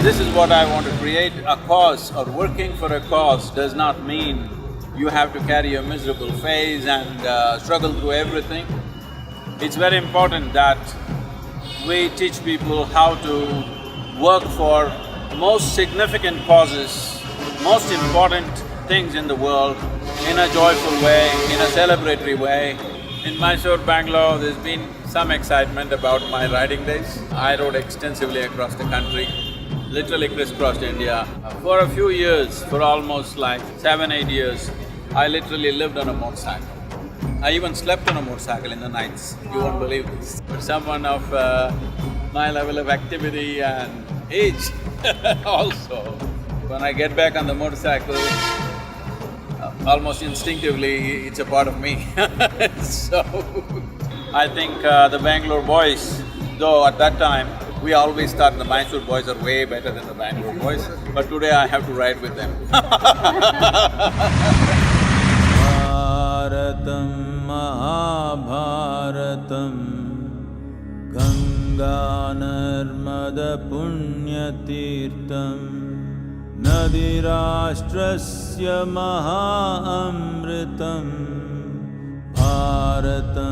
This is what I want to create. A cause or working for a cause does not mean you have to carry a miserable face and struggle through everything. It's very important that we teach people how to work for most significant causes, most important things in the world in a joyful way, in a celebratory way. In Mysore, Bangalore, there's been some excitement about my riding days. I rode extensively across the country, literally crisscrossed India. For a few years, for almost like 7-8 years, I literally lived on a motorcycle. I even slept on a motorcycle in the nights, you won't believe this. For someone of my level of activity and age also, when I get back on the motorcycle, almost instinctively, it's a part of me. So, I think the Bangalore boys, though at that time, we always thought the Mysore boys are way better than the Bangalore boys, but today I have to ride with them. Bharatam Mahabharatam Ganga Narmada Punyatirtam Nadirashtrasya Mahaamritam Bharatam